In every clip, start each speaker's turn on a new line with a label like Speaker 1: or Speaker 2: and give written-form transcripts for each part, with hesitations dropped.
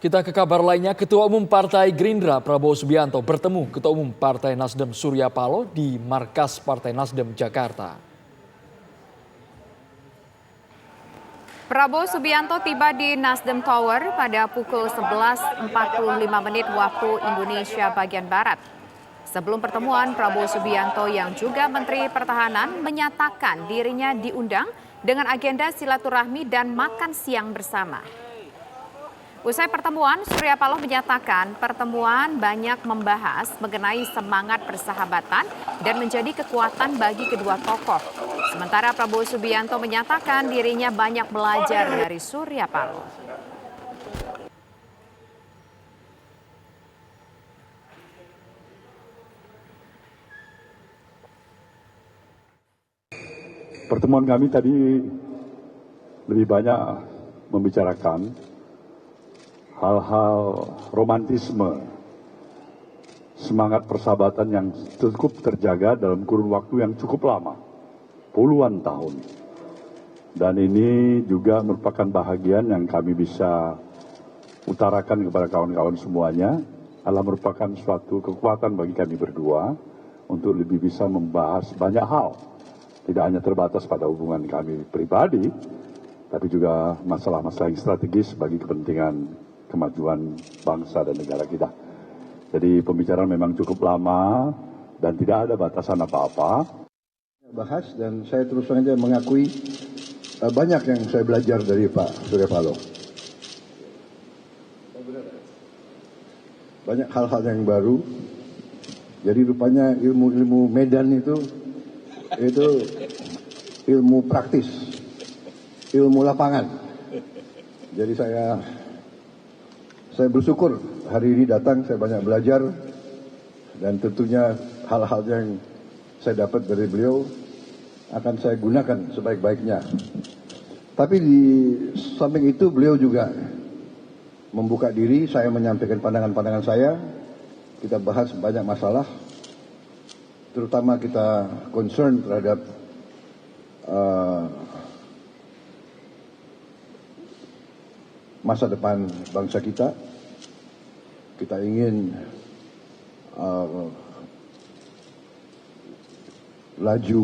Speaker 1: Kita ke kabar lainnya, Ketua Umum Partai Gerindra Prabowo Subianto bertemu Ketua Umum Partai Nasdem Surya Paloh di markas Partai Nasdem Jakarta.
Speaker 2: Prabowo Subianto tiba di Nasdem Tower pada pukul 11.45 waktu Indonesia bagian Barat. Sebelum pertemuan, Prabowo Subianto yang juga Menteri Pertahanan menyatakan dirinya diundang dengan agenda silaturahmi dan makan siang bersama. Usai pertemuan, Surya Paloh menyatakan pertemuan banyak membahas mengenai semangat persahabatan dan menjadi kekuatan bagi kedua tokoh. Sementara Prabowo Subianto menyatakan dirinya banyak belajar dari Surya Paloh.
Speaker 3: Pertemuan kami tadi lebih banyak membicarakan hal-hal romantisme, semangat persahabatan yang cukup terjaga dalam kurun waktu yang cukup lama, puluhan tahun. Dan ini juga merupakan bahagian yang kami bisa utarakan kepada kawan-kawan semuanya, adalah merupakan suatu kekuatan bagi kami berdua untuk lebih bisa membahas banyak hal. Tidak hanya terbatas pada hubungan kami pribadi, tapi juga masalah-masalah yang strategis bagi kepentingan kemajuan bangsa dan negara kita. Jadi pembicaraan memang cukup lama dan tidak ada batasan apa-apa.
Speaker 4: Bahas dan saya terus saja mengakui banyak yang saya belajar dari Pak Surya Paloh. Banyak hal-hal yang baru. Jadi rupanya ilmu-ilmu medan itu ilmu praktis, ilmu lapangan. Jadi saya bersyukur hari ini datang, saya banyak belajar dan tentunya hal-hal yang saya dapat dari beliau akan saya gunakan sebaik-baiknya. Tapi di samping itu beliau juga membuka diri, saya menyampaikan pandangan-pandangan saya, kita bahas banyak masalah, terutama kita concern terhadap masa depan bangsa kita. Kita ingin laju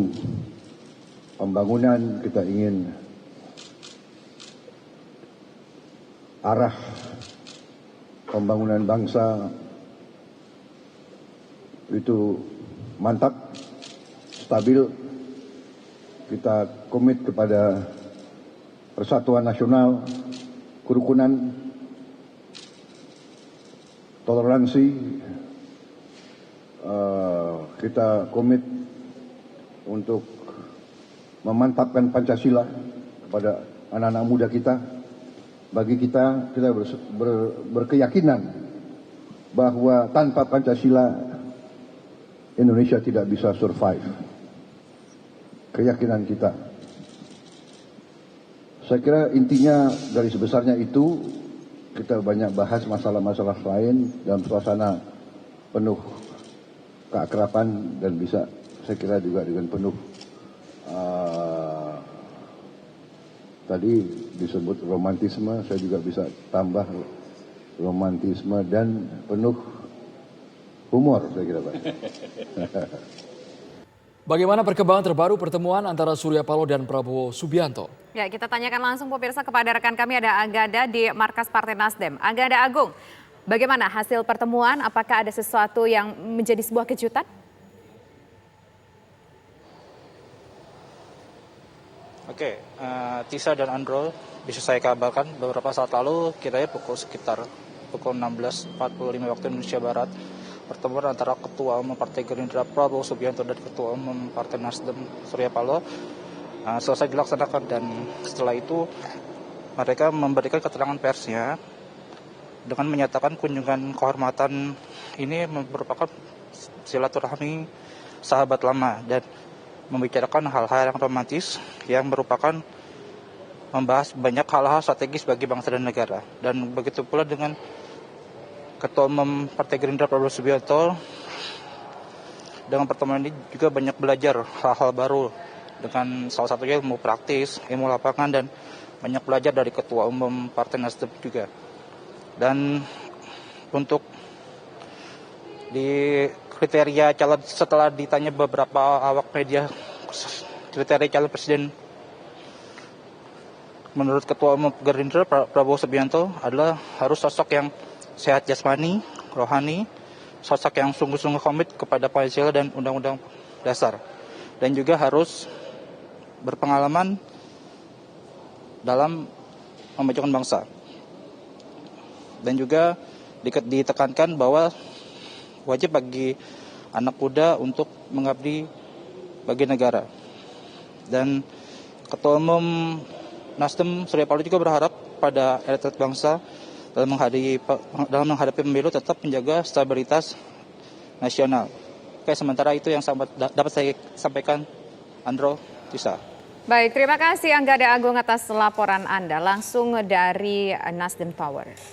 Speaker 4: pembangunan, kita ingin arah pembangunan bangsa itu mantap, stabil. Kita komit kepada persatuan nasional, kerukunan, toleransi. Kita komit untuk memantapkan Pancasila kepada anak-anak muda kita. Bagi kita berkeyakinan bahwa tanpa Pancasila Indonesia tidak bisa survive. Keyakinan kita. Saya kira intinya dari sebesarnya itu kita banyak bahas masalah-masalah lain dalam suasana penuh keakraban dan bisa saya kira juga dengan penuh tadi disebut romantisme, saya juga bisa tambah romantisme dan penuh humor saya kira Pak.
Speaker 1: Bagaimana perkembangan terbaru pertemuan antara Surya Paloh dan Prabowo Subianto?
Speaker 2: Ya, kita tanyakan langsung pemirsa kepada rekan kami ada Agada di markas Partai Nasdem. Agada Agung, bagaimana hasil pertemuan? Apakah ada sesuatu yang menjadi sebuah kejutan?
Speaker 5: Oke, Tisa dan Androl, bisa saya kabarkan beberapa saat lalu kiranya sekitar pukul 16.45 waktu Indonesia Barat, pertemuan antara Ketua Umum Partai Gerindra Prabowo Subianto dan Ketua Umum Partai Nasdem Surya Paloh selesai dilaksanakan, dan setelah itu mereka memberikan keterangan persnya dengan menyatakan kunjungan kehormatan ini merupakan silaturahmi sahabat lama dan membicarakan hal-hal yang romantis yang merupakan membahas banyak hal-hal strategis bagi bangsa dan negara. Dan begitu pula dengan Ketua Umum Partai Gerindra Prabowo Subianto, dengan pertemuan ini juga banyak belajar hal-hal baru dengan salah satunya ilmu praktis, ilmu lapangan, dan banyak belajar dari Ketua Umum Partai Nasdem juga. Dan untuk di kriteria calon, setelah ditanya beberapa awak media, kriteria calon presiden menurut Ketua Umum Gerindra Prabowo Subianto adalah harus sosok yang sehat jasmani, rohani, sosok yang sungguh-sungguh komit kepada Pancasila dan Undang-Undang Dasar, dan juga harus berpengalaman dalam memajukan bangsa. Dan juga ditekankan bahwa wajib bagi anak muda untuk mengabdi bagi negara. Dan Ketua Umum Nasdem Surya Paloh juga berharap pada elit bangsa dalam menghadapi pemilu tetap menjaga stabilitas nasional. Oke, sementara itu yang dapat saya sampaikan, Andro, Tisa.
Speaker 2: Baik, terima kasih Anggada Agung atas laporan Anda langsung dari Nasdem Tower.